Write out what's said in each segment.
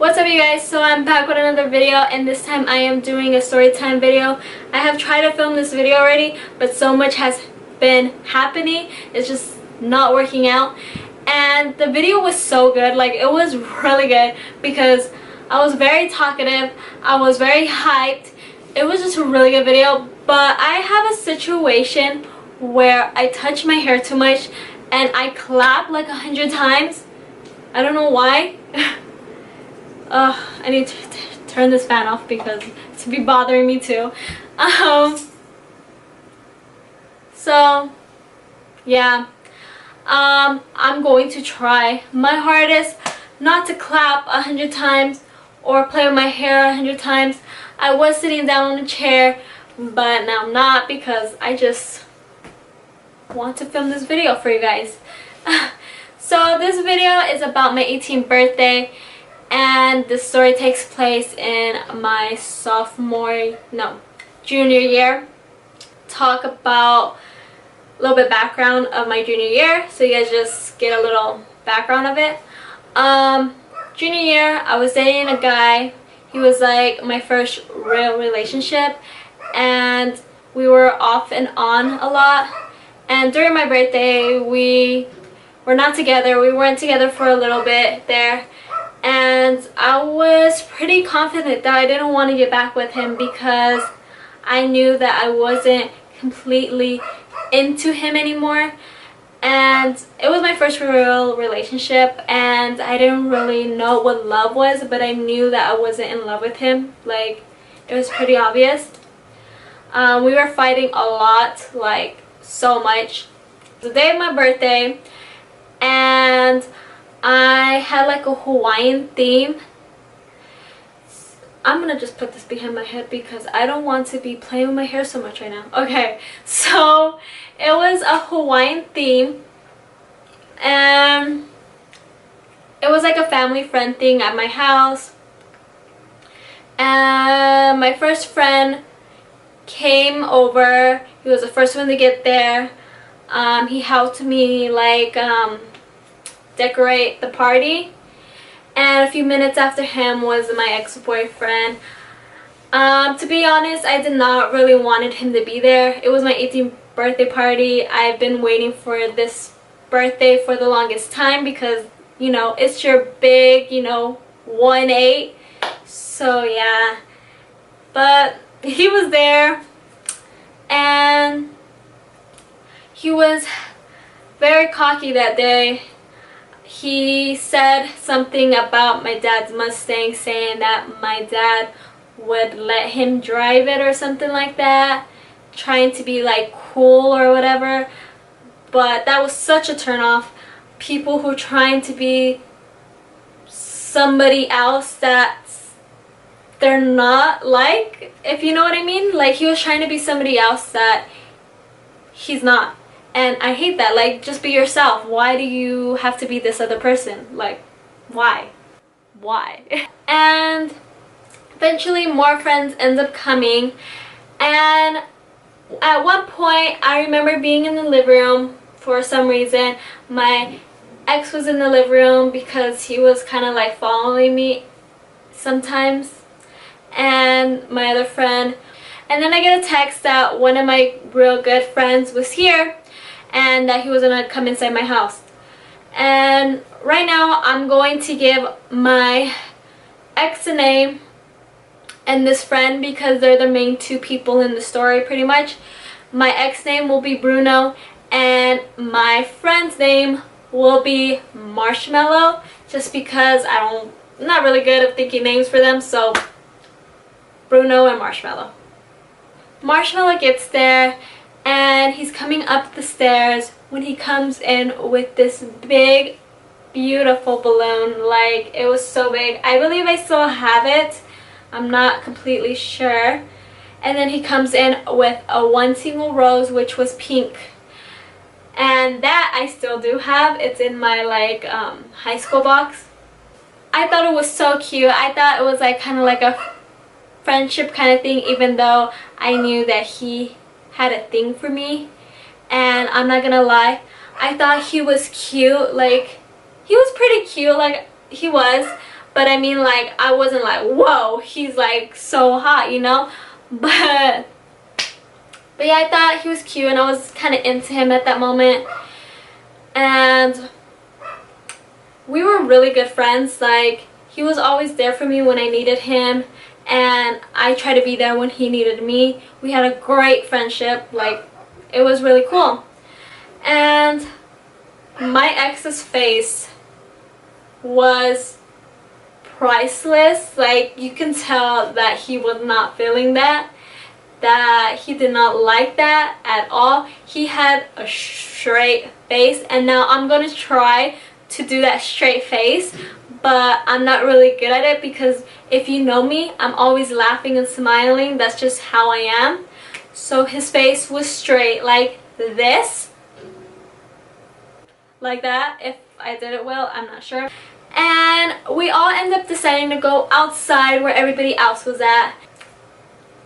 What's up, you guys? So I'm back with another video, and this time I am doing a story time video. I have tried to film this video already, but so much has been happening. It's just not working out. And the video was so good. Like, it was really good because I was very talkative. I was very hyped. It was just a really good video. But I have a situation where I touch my hair too much and I clap like 100 times. I don't know why. I need to turn this fan off because it's be bothering me too. So yeah, I'm going to try my hardest not to clap 100 times or play with my hair 100 times. I was sitting down on a chair, but now I'm not because I just want to film this video for you guys. So this video is about my 18th birthday, and the story takes place in my junior year. Talk about a little bit background of my junior year so you guys just get a little background of it. Junior year, I was dating a guy. He was like my first real relationship, and we were off and on a lot. And during my birthday, we were not together. We weren't together for a little bit there. And I was pretty confident that I didn't want to get back with him because I knew that I wasn't completely into him anymore. And it was my first real relationship, and I didn't really know what love was, but I knew that I wasn't in love with him. Like, it was pretty obvious. We were fighting a lot, like so much. The day of my birthday, and I had like a Hawaiian theme. I'm gonna just put this behind my head because I don't want to be playing with my hair so much right now. Okay, so it was a Hawaiian theme, and it was like a family friend thing at my house. And my first friend came over. He was the first one to get there. He helped me like decorate the party, and a few minutes after him was my ex-boyfriend. To be honest, I did not really wanted him to be there. It was my 18th birthday party. I've been waiting for this birthday for the longest time because, you know, it's your big, you know, 1-8. So yeah, but he was there, and he was very cocky that day. He said something about my dad's Mustang, saying that my dad would let him drive it or something like that, trying to be like cool or whatever. But that was such a turn off. People who trying to be somebody else that they're not, like, if you know what I mean. Like, he was trying to be somebody else that he's not. And I hate that. Like, just be yourself. Why do you have to be this other person? Like, why? And eventually more friends end up coming, and at one point I remember being in the living room. For some reason my ex was in the living room because he was kind of like following me sometimes, and my other friend. And then I get a text that one of my real good friends was here and that he was gonna come inside my house. And right now I'm going to give my ex a name and this friend because they're the main two people in the story pretty much. My ex name will be Bruno, and my friend's name will be Marshmallow, just because I'm not really good at thinking names for them. So Bruno and Marshmallow. Marshmallow gets there, and he's coming up the stairs when he comes in with this big, beautiful balloon. Like, it was so big. I believe I still have it. I'm not completely sure. And then he comes in with one single rose, which was pink. And that I still do have. It's in my like high school box. I thought it was so cute. I thought it was like kind of like a friendship kind of thing, even though I knew that he had a thing for me. And I'm not gonna lie, I thought he was cute. Like, he was pretty cute, like he was, But I mean, like, I wasn't like, whoa, he's like so hot, you know. But yeah, I thought he was cute and I was kind of into him at that moment. And we were really good friends. Like, he was always there for me when I needed him, and I tried to be there when he needed me. We had a great friendship. Like, it was really cool. And my ex's face was priceless. Like, you can tell that he was not feeling that he did not like that at all. He had a straight face, and now I'm gonna try to do that straight face, but I'm not really good at it, because if you know me, I'm always laughing and smiling. That's just how I am. So his face was straight like this, like that. If I did it well, I'm not sure. And we all ended up deciding to go outside where everybody else was at.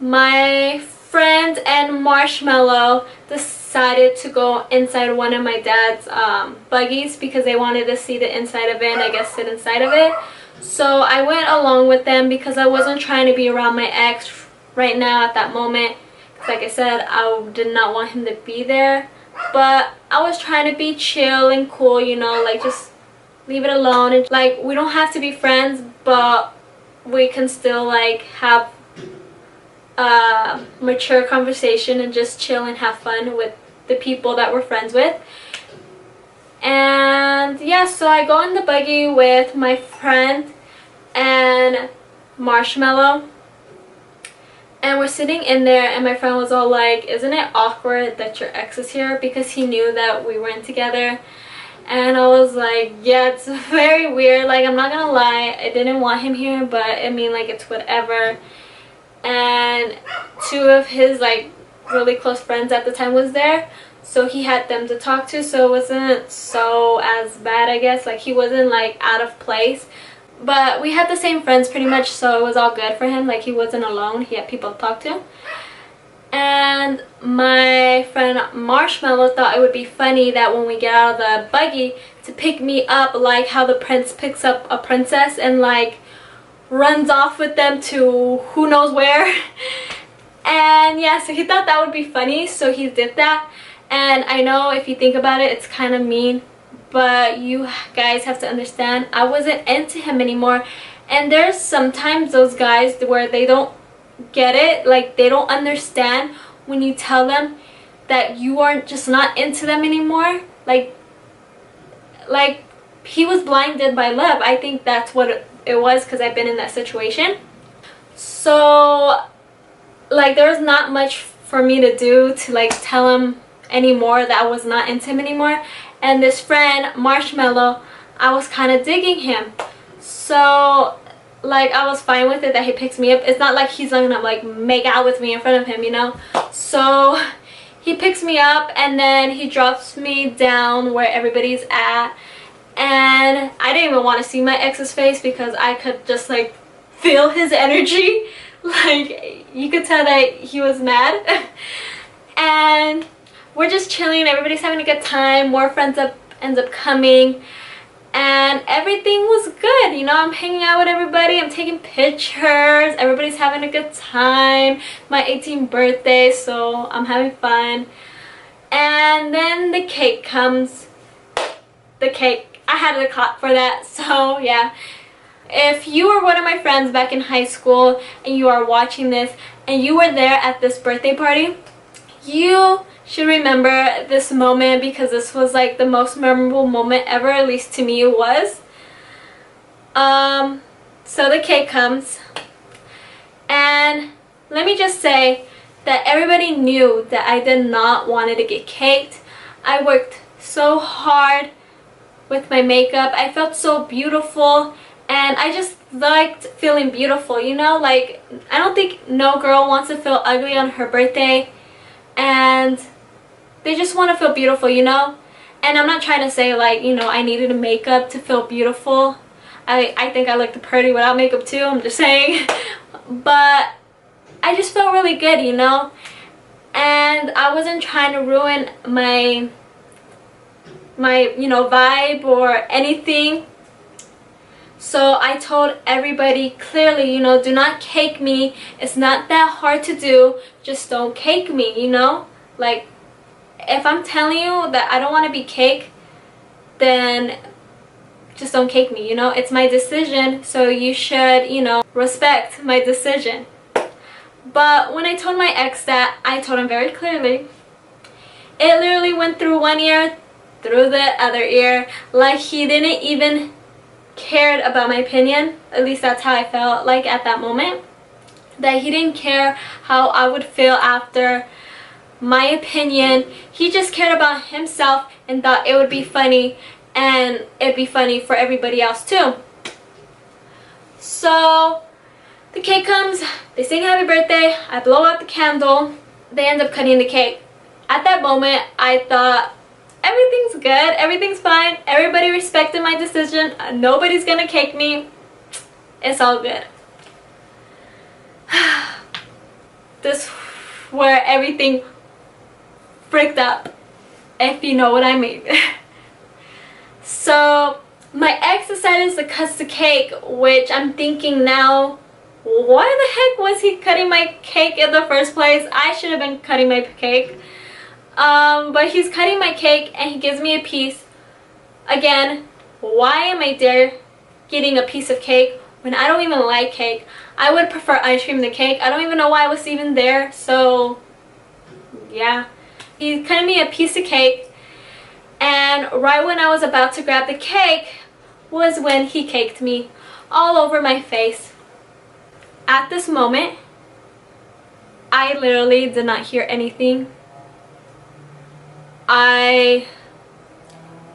My friend and Marshmallow decided to go inside one of my dad's buggies because they wanted to see the inside of it and I guess sit inside of it. So I went along with them because I wasn't trying to be around my ex right now at that moment. Because like I said, I did not want him to be there. But I was trying to be chill and cool, you know, like just leave it alone. And like, we don't have to be friends, but we can still like have mature conversation and just chill and have fun with the people that we're friends with. And yeah, so I go in the buggy with my friend and Marshmallow, and we're sitting in there, and my friend was all like, isn't it awkward that your ex is here? Because he knew that we weren't together. And I was like, yeah, it's very weird. Like, I'm not gonna lie, I didn't want him here, but I mean, like, it's whatever. And two of his like really close friends at the time was there, so he had them to talk to, so it wasn't so as bad, I guess. Like, he wasn't like out of place, but we had the same friends pretty much, so it was all good for him. Like, he wasn't alone, he had people to talk to. And my friend Marshmallow thought it would be funny that when we get out of the buggy to pick me up, like how the prince picks up a princess and like runs off with them to who knows where. And yeah, so he thought that would be funny, so he did that. And I know if you think about it, it's kind of mean, but you guys have to understand, I wasn't into him anymore. And there's sometimes those guys where they don't get it, like they don't understand when you tell them that you are just not into them anymore. Like he was blinded by love. I think that's what it was, because I've been in that situation. So like, there was not much for me to do to like tell him anymore that I was not into him anymore. And this friend Marshmallow, I was kind of digging him, so like I was fine with it that he picks me up. It's not like he's gonna like make out with me in front of him, you know. So he picks me up and then he drops me down where everybody's at. And I didn't even want to see my ex's face because I could just like feel his energy. Like, you could tell that he was mad. And we're just chilling, everybody's having a good time. More friends ends up coming, and everything was good, you know. I'm hanging out with everybody, I'm taking pictures, everybody's having a good time. My 18th birthday, so I'm having fun. And then the cake comes. The cake, I had a clap for that. So yeah, if you were one of my friends back in high school and you are watching this and you were there at this birthday party, you should remember this moment, because this was like the most memorable moment ever, at least to me it was. So the cake comes, and let me just say that everybody knew that I did not want to get caked. I worked so hard with my makeup, I felt so beautiful, and I just liked feeling beautiful, you know. Like, I don't think no girl wants to feel ugly on her birthday, and they just want to feel beautiful, you know. And I'm not trying to say like, you know, I needed a makeup to feel beautiful. I think I looked pretty without makeup too, I'm just saying. But I just felt really good, you know. And I wasn't trying to ruin my you know, vibe or anything. So I told everybody clearly, you know, do not cake me. It's not that hard to do. Just don't cake me, you know? Like, if I'm telling you that I don't want to be caked, then just don't cake me, you know? It's my decision, so you should, you know, respect my decision. But when I told my ex that, I told him very clearly. It literally went through one ear, through the other ear, like he didn't even cared about my opinion. At least that's how I felt like at that moment. That he didn't care how I would feel after my opinion. He just cared about himself and thought it would be funny, and it'd be funny for everybody else too. So the cake comes, they sing happy birthday, I blow out the candle, they end up cutting the cake. At that moment I thought, everything's good, everything's fine, everybody respected my decision, nobody's gonna cake me, it's all good. This where everything freaked up, if you know what I mean. So my ex decided to cut the cake, which I'm thinking now, why the heck was he cutting my cake in the first place? I should have been cutting my cake. But he's cutting my cake and he gives me a piece. Again, why am I there getting a piece of cake when I don't even like cake? I would prefer ice cream than cake. I don't even know why I was even there. So yeah, he's cutting me a piece of cake, and right when I was about to grab the cake was when he caked me all over my face. At this moment, I literally did not hear anything. I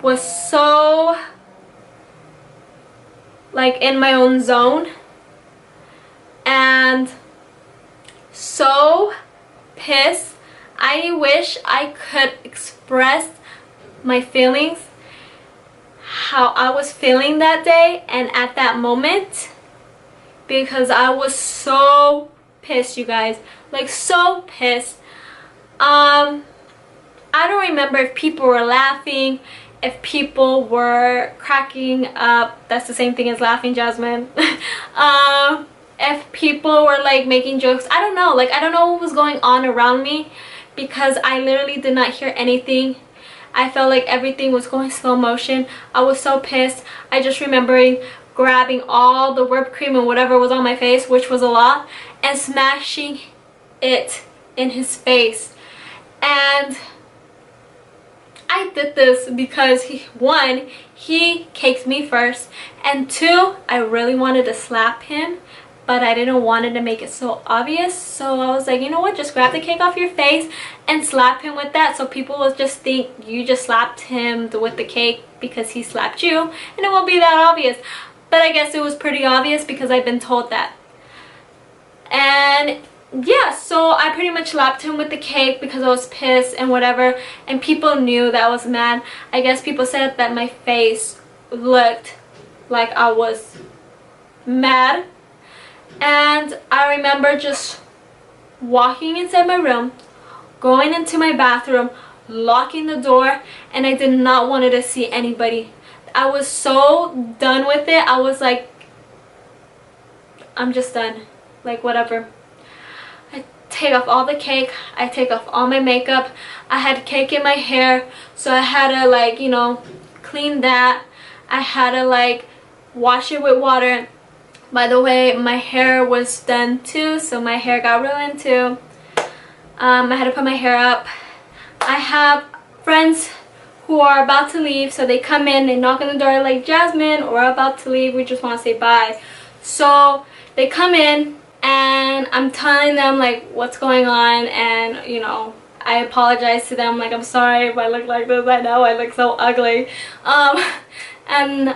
was so like in my own zone and so pissed. I wish I could express my feelings, how I was feeling that day and at that moment, because I was so pissed, you guys, like so pissed. I don't remember if people were laughing, if people were cracking up. That's the same thing as laughing, Jasmine. If people were like making jokes, I don't know. Like, I don't know what was going on around me, because I literally did not hear anything. I felt like everything was going slow motion. I was so pissed. I just remembering grabbing all the whipped cream and whatever was on my face, which was a lot, and smashing it in his face. And I did this because one, he caked me first, and two, I really wanted to slap him, but I didn't want it to make it so obvious. So I was like, you know what, just grab the cake off your face and slap him with that, so people will just think you just slapped him with the cake because he slapped you, and it won't be that obvious. But I guess it was pretty obvious because I've been told that. And yeah, so I pretty much slapped him with the cake because I was pissed and whatever, and people knew that I was mad. I guess people said that my face looked like I was mad. And I remember just walking inside my room, going into my bathroom, locking the door, and I did not want to see anybody. I was so done with it. I was like, I'm just done, like whatever. I take off all the cake, I take off all my makeup. I had cake in my hair, so I had to like, you know, clean that. I had to like wash it with water. By the way, my hair was done too, so my hair got ruined too. I had to put my hair up. I have friends who are about to leave, so they come in, they knock on the door like, Jasmine, we're about to leave, we just want to say bye. So they come in and I'm telling them like what's going on, and you know, I apologize to them, like I'm sorry if I look like this, I know I look so ugly. And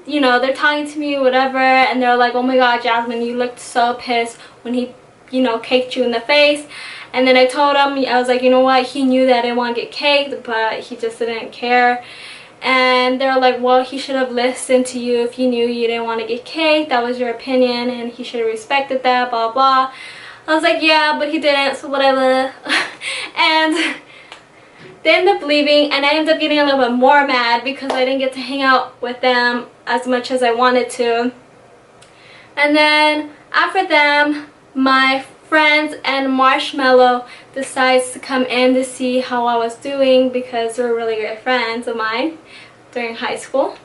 you know, they're talking to me, whatever, and they're like, oh my god, Jasmine, you looked so pissed when he, you know, caked you in the face. And then I told him, I was like, you know what, he knew that I didn't want to get caked, but he just didn't care. And they're like, well, he should have listened to you if he knew you didn't want to get caked. That was your opinion, and he should have respected that, blah, blah. I was like, yeah, but he didn't, so whatever. And they ended up leaving, and I ended up getting a little bit more mad because I didn't get to hang out with them as much as I wanted to. And then after them, my friends and Marshmallow decides to come in to see how I was doing because they're really great friends of mine during high school.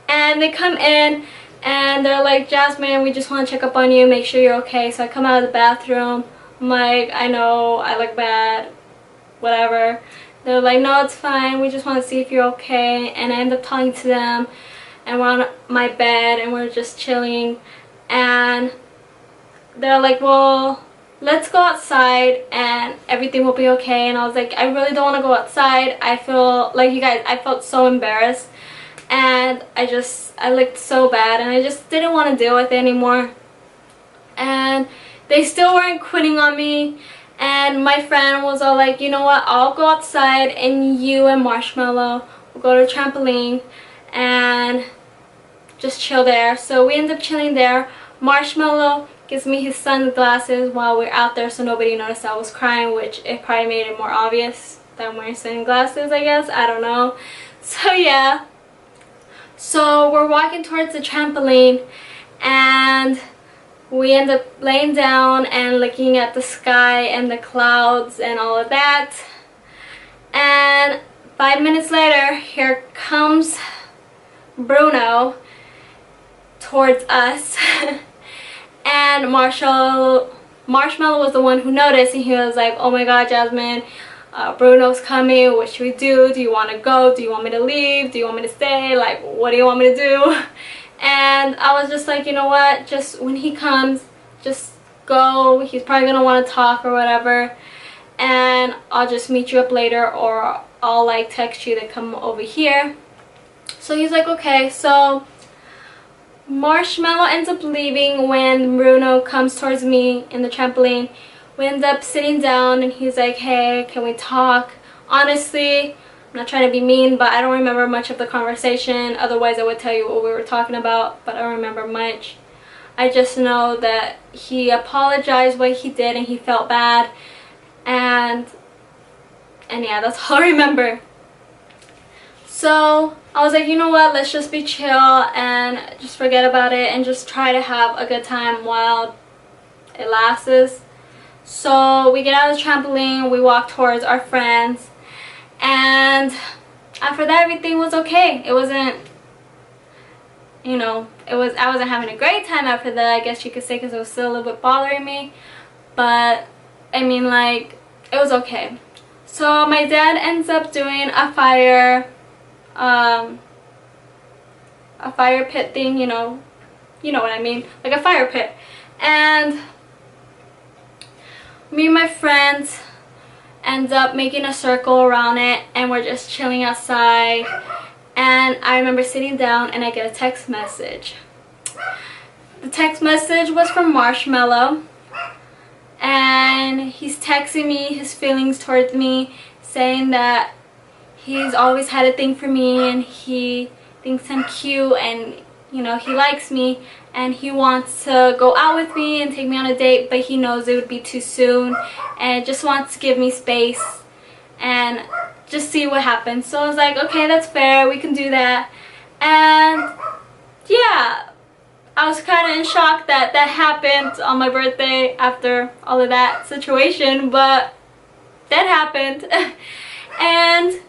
And they come in and they're like, Jasmine, we just want to check up on you, make sure you're okay. So I come out of the bathroom. I'm like, I know, I look bad, whatever. They're like, no, it's fine, we just want to see if you're okay. And I end up talking to them, and we're on my bed and we're just chilling, and they're like, well, let's go outside and everything will be okay. And I was like, I really don't want to go outside. I feel like, you guys, I felt so embarrassed, and I looked so bad, and I just didn't want to deal with it anymore. And they still weren't quitting on me, and my friend was all like, you know what, I'll go outside and you and Marshmallow will go to the trampoline and just chill there. So we ended up chilling there. Marshmallow gives me his sunglasses while we're out there so nobody noticed I was crying, which it probably made it more obvious that I'm wearing sunglasses, I guess. I don't know. So yeah. So we're walking towards the trampoline, and we end up laying down and looking at the sky and the clouds and all of that. And 5 minutes later, here comes Bruno towards us. And Marshmallow was the one who noticed, and he was like, oh my god, Jasmine, Bruno's coming, what should we do? Do you want to go? Do you want me to leave? Do you want me to stay? Like, what do you want me to do? And I was just like, you know what, just when he comes, just go. He's probably gonna want to talk or whatever, and I'll just meet you up later, or I'll like text you to come over here. So he's like, okay. So Marshmallow ends up leaving when Bruno comes towards me in the trampoline. We end up sitting down, and he's like, hey, can we talk? Honestly, I'm not trying to be mean, but I don't remember much of the conversation. Otherwise I would tell you what we were talking about, but I don't remember much. I just know that he apologized what he did and he felt bad, and yeah, that's all I remember. So I was like, you know what, let's just be chill and just forget about it and just try to have a good time while it lasts. So we get out of the trampoline, we walk towards our friends, and after that everything was okay. It wasn't, you know, I wasn't having a great time after that, I guess you could say, because it was still a little bit bothering me, but I mean, like, it was okay. So my dad ends up doing a fire pit thing, you know what I mean, like a fire pit. And me and my friends end up making a circle around it, and we're just chilling outside. And I remember sitting down and I get a text message. The text message was from Marshmallow, and he's texting me his feelings towards me, saying that he's always had a thing for me and he thinks I'm cute, and you know, he likes me, and he wants to go out with me and take me on a date, but he knows it would be too soon and just wants to give me space and just see what happens. So I was like, okay, that's fair, we can do that. And yeah, I was kind of in shock that that happened on my birthday after all of that situation, but that happened. And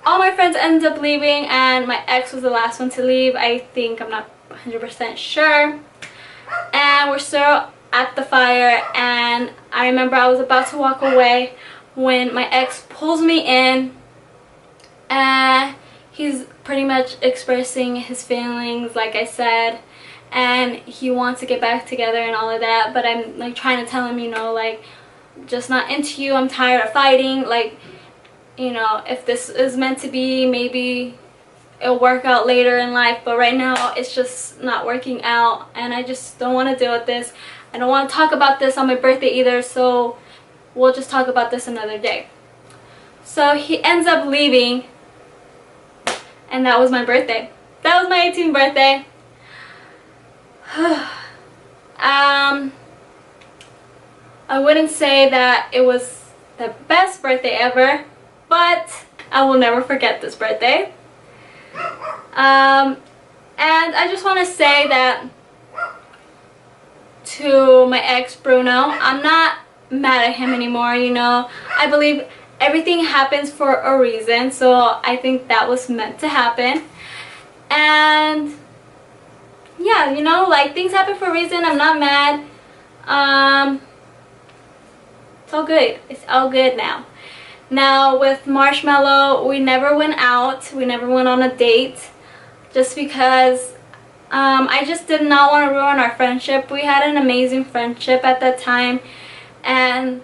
all my friends ended up leaving, and my ex was the last one to leave, I think. I'm not 100% sure. And we're still at the fire, and I remember I was about to walk away when my ex pulls me in, and he's pretty much expressing his feelings, like I said, and he wants to get back together and all of that, but I'm like trying to tell him, you know, like, just not into you, I'm tired of fighting, like, you know, if this is meant to be, maybe it'll work out later in life, but right now it's just not working out, and I just don't want to deal with this. I don't want to talk about this on my birthday either, so we'll just talk about this another day. So he ends up leaving, and that was my birthday. That was my 18th birthday. I wouldn't say that it was the best birthday ever, but I will never forget this birthday. And I just want to say that to my ex Bruno, I'm not mad at him anymore, you know. I believe everything happens for a reason, so I think that was meant to happen. And yeah, you know, like, things happen for a reason. I'm not mad. It's all good. It's all good now. Now with Marshmallow, we never went out. We never went on a date, just because I just did not want to ruin our friendship. We had an amazing friendship at that time, and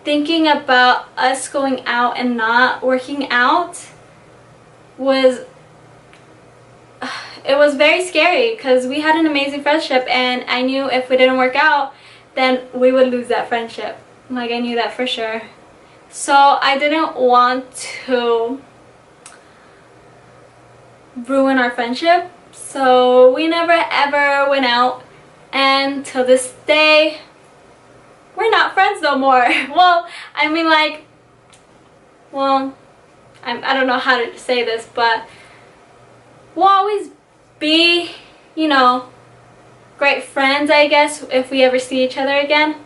thinking about us going out and not working out was very scary, because we had an amazing friendship, and I knew if we didn't work out, then we would lose that friendship. Like, I knew that for sure. So I didn't want to ruin our friendship, so we never ever went out, and till this day we're not friends no more. Well, I mean, like, well, I don't know how to say this, but we'll always be, you know, great friends, I guess, if we ever see each other again.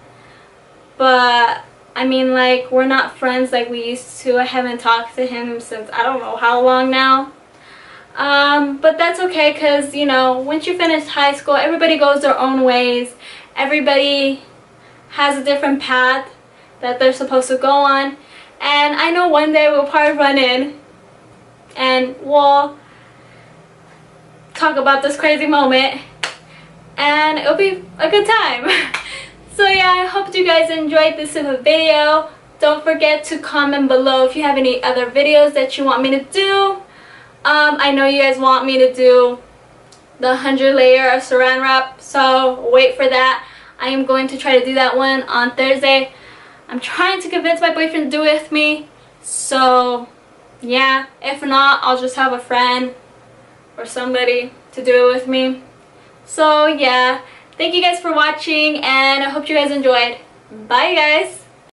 But I mean, like, we're not friends like we used to. I haven't talked to him since I don't know how long now. But that's okay, because, you know, once you finish high school, everybody goes their own ways. Everybody has a different path that they're supposed to go on. And I know one day we'll probably run in and we'll talk about this crazy moment, and it'll be a good time. So yeah, I hope you guys enjoyed this video. Don't forget to comment below if you have any other videos that you want me to do. I know you guys want me to do the 100 layer of saran wrap, so wait for that. I am going to try to do that one on Thursday. I'm trying to convince my boyfriend to do it with me, so yeah, if not, I'll just have a friend or somebody to do it with me. So yeah, thank you guys for watching, and I hope you guys enjoyed. Bye guys.